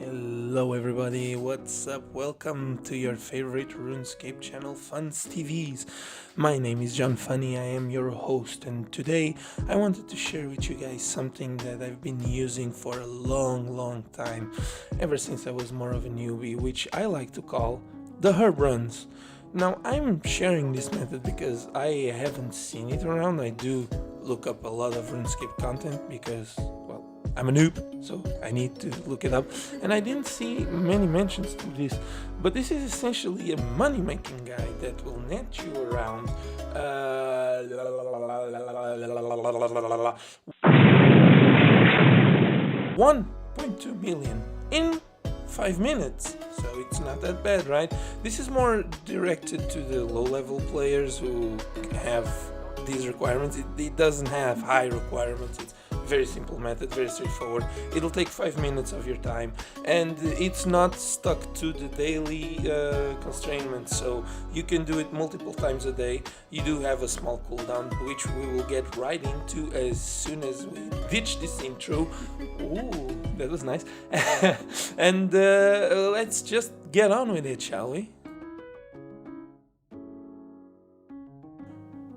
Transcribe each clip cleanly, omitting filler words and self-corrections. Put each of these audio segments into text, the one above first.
Hello everybody, what's up? Welcome to your favorite RuneScape channel, Funs TVs. My name is John Funny, I am your host, and today I wanted to share with you guys something that I've been using for a long time, ever since I was more of a newbie, which I like to call the herb runs. Now I'm sharing this method because I haven't seen it around. I do look up a lot of RuneScape content because, well, I'm a noob, so I need to look it up, and I didn't see many mentions to this, but this is essentially a money-making guide that will net you around 1.2 million in 5 minutes, so it's not that bad, right? This is more directed to the low-level players who have these requirements. It doesn't have high requirements. It's very simple method, very straightforward. It'll take 5 minutes of your time, and it's not stuck to the daily constraints, so you can do it multiple times a day. You do have a small cooldown, which we will get right into as soon as we ditch this intro. Ooh, that was nice. And let's just get on with it, shall we?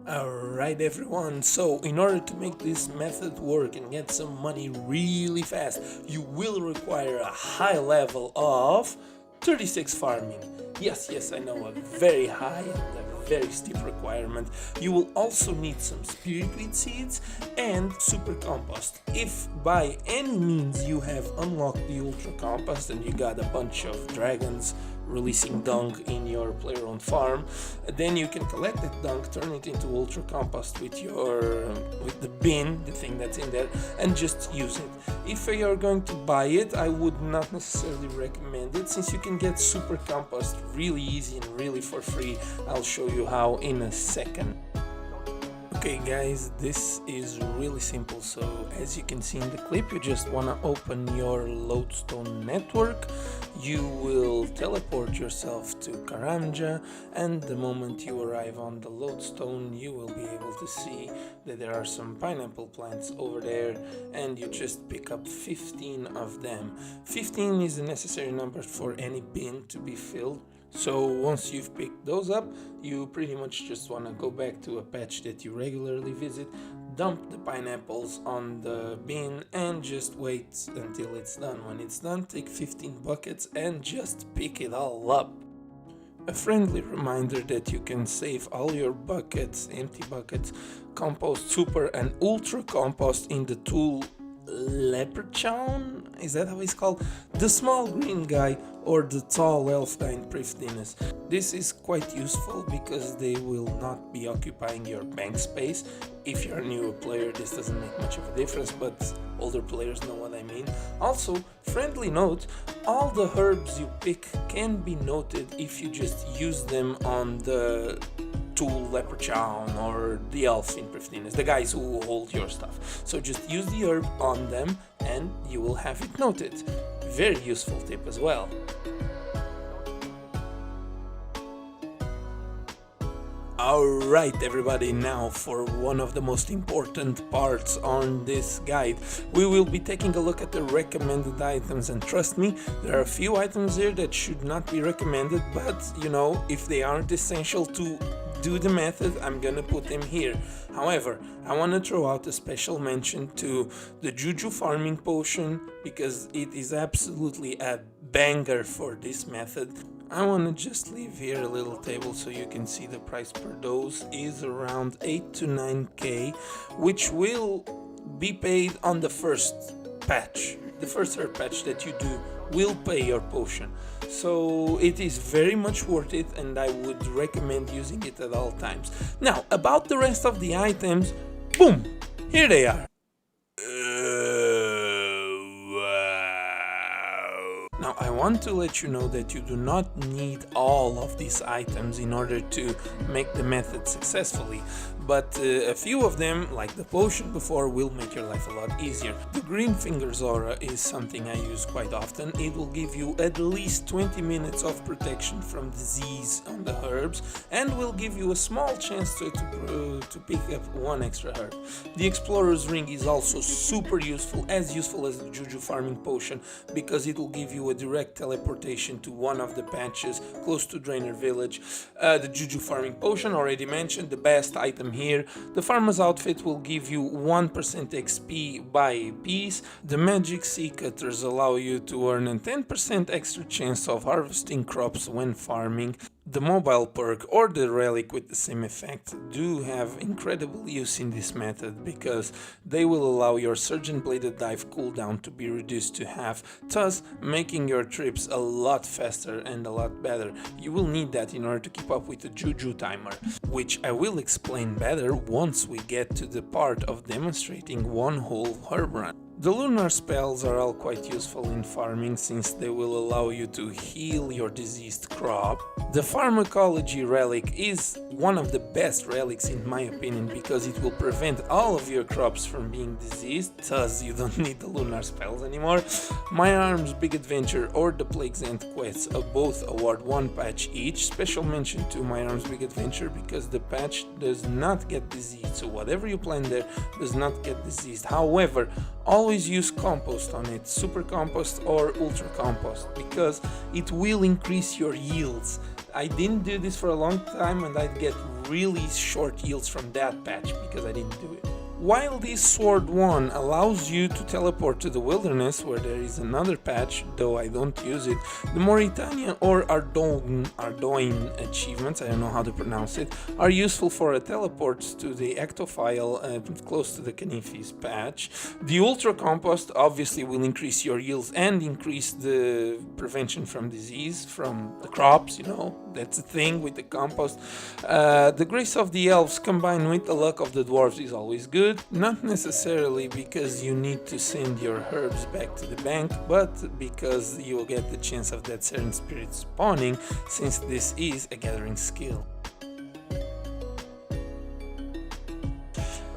Alright everyone, so in order to make this method work and get some money really fast, you will require a high level of 36 farming. Yes, I know, a very high and a very steep requirement. You will also need some spiritweed seeds and super compost. If by any means you have unlocked the ultra compost and you got a bunch of dragons releasing dung in your player-owned farm, then you can collect that dung, turn it into ultra compost with the bin, the thing that's in there, and just use it. If you're going to buy it, I would not necessarily recommend it, since you can get super compost really easy and really for free. I'll show you how in a second. Okay guys, this is really simple. So as you can see in the clip, you just want to open your lodestone network. You will teleport yourself to Karamja, and the moment you arrive on the lodestone, you will be able to see that there are some pineapple plants over there, and you just pick up 15 of them. 15 is the necessary number for any bin to be filled. So once you've picked those up, you pretty much just want to go back to a patch that you regularly visit, dump the pineapples on the bin, and just wait until it's done. When it's done, take 15 buckets and just pick it all up. A friendly reminder that you can save all your buckets, empty buckets, compost, super and ultra compost in the tool Leprechaun, is that how he's called? The small green guy or the tall elf guy in Prifdinus. This is quite useful because they will not be occupying your bank space. If you're a newer player, this doesn't make much of a difference, but older players know what I mean. Also, friendly note, all the herbs you pick can be noted if you just use them on the tool Leprechaun or the elf in Prifdinus, the guys who hold your stuff. So just use the herb on them and you will have it noted. Very useful tip as well. Alright everybody, now for one of the most important parts on this guide. We will be taking a look at the recommended items, and trust me, there are a few items here that should not be recommended, but you know, if they aren't essential to do the method, I'm gonna put them here. However, I want to throw out a special mention to the Juju farming potion because it is absolutely a banger for this method. I want to just leave here a little table so you can see the price per dose is around 8 to 9k, which will be paid on the first patch. The first herb patch that you do will pay your potion. So it is very much worth it, and I would recommend using it at all times. Now, about the rest of the items, boom, here they are. Now, I want to let you know that you do not need all of these items in order to make the method successfully. but a few of them, like the potion before, will make your life a lot easier. The green fingers aura is something I use quite often. It will give you at least 20 minutes of protection from disease on the herbs and will give you a small chance to pick up one extra herb. The explorer's ring is also super useful as the juju farming potion, because it will give you a direct teleportation to one of the patches close to Drainer village. The juju farming potion already mentioned, the best item here. The farmer's outfit will give you 1% XP by piece. The magic sea cutters allow you to earn a 10% extra chance of harvesting crops when farming. The mobile perk or the relic with the same effect do have incredible use in this method, because they will allow your Surgeon Bladed Dive cooldown to be reduced to half, thus making your trips a lot faster and a lot better. You will need that in order to keep up with the Juju timer, which I will explain better once we get to the part of demonstrating one whole herb run. The lunar spells are all quite useful in farming, since they will allow you to heal your diseased crop. The pharmacology relic is one of the best relics in my opinion, because it will prevent all of your crops from being diseased, thus you don't need the lunar spells anymore. My Arms Big Adventure or the Plague's End quests both award 1 patch each. Special mention to My Arms Big Adventure, because the patch does not get diseased, so whatever you plant there does not get diseased. However, always use compost on it, super compost or ultra compost, because it will increase your yields. I didn't do this for a long time and I'd get really short yields from that patch because I didn't do it. While this Sword 1 allows you to teleport to the wilderness, where there is another patch, though I don't use it, the Mauritania or Ardoin achievements, I don't know how to pronounce it, are useful for a teleport to the Ectophile close to the Canifis patch. The Ultra Compost obviously will increase your yields and increase the prevention from disease from the crops, you know, that's the thing with the compost. The Grace of the Elves combined with the Luck of the Dwarves is always good. Not necessarily because you need to send your herbs back to the bank, but because you will get the chance of that certain spirit spawning, since this is a gathering skill.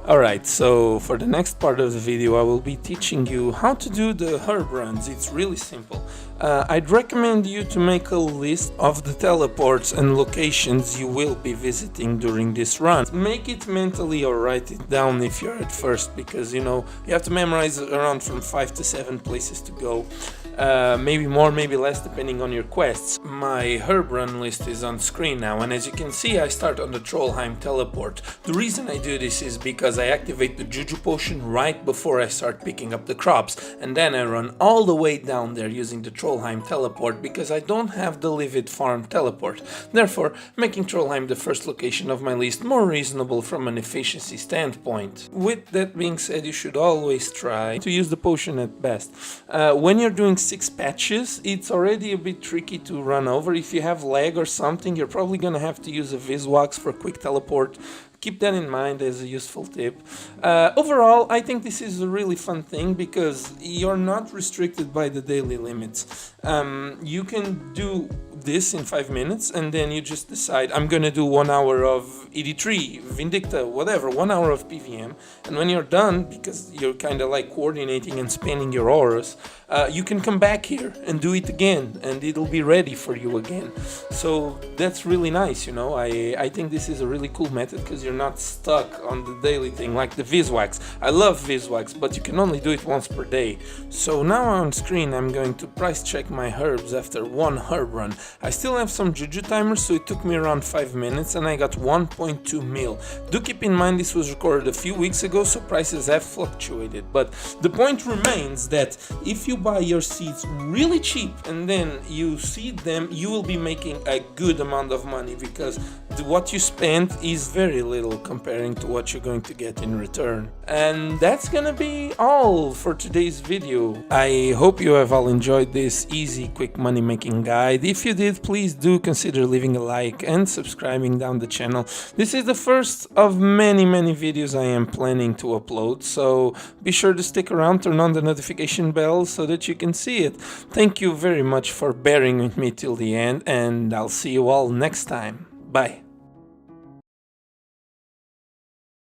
Alright, so for the next part of the video I will be teaching you how to do the herb runs. It's really simple. I'd recommend you to make a list of the teleports and locations you will be visiting during this run. Make it mentally or write it down if you're at first, because you know you have to memorize around from 5 to 7 places to go. Maybe more, maybe less, depending on your quests. My herb run list is on screen now, and as you can see I start on the Trollheim teleport. The reason I do this is because I activate the Juju potion right before I start picking up the crops, and then I run all the way down there using the Trollheim teleport, because I don't have the Livid Farm teleport, therefore making Trollheim the first location of my list more reasonable from an efficiency standpoint. With that being said, you should always try to use the potion at best. When you're doing 6 patches, it's already a bit tricky to run over. If you have lag or something, you're probably gonna have to use a Viswax for quick teleport. Keep that in mind as a useful tip. Overall, I think this is a really fun thing because you're not restricted by the daily limits. You can do this in 5 minutes and then you just decide, I'm gonna do 1 hour of ED3, Vindicta, whatever, 1 hour of PVM, and when you're done, because you're kind of like coordinating and spending your auras, you can come back here and do it again and it'll be ready for you again. So that's really nice, you know. I think this is a really cool method because you're not stuck on the daily thing like the Viswax. I love Viswax, but you can only do it once per day. So now on screen I'm going to price check my herbs after 1 herb run. I still have some Juju timers, so it took me around 5 minutes and I got 1.2 mil. Do keep in mind this was recorded a few weeks ago, so prices have fluctuated, but the point remains that if you buy your seeds really cheap and then you seed them, you will be making a good amount of money because what you spend is very little comparing to what you're going to get in return. And that's gonna be all for today's video. I hope you have all enjoyed this easy, quick money making guide. If you did, please do consider leaving a like and subscribing down the channel. This is the first of many videos I am planning to upload, so be sure to stick around, turn on the notification bell so that you can see it. Thank you very much for bearing with me till the end, and I'll see you all next time. Bye.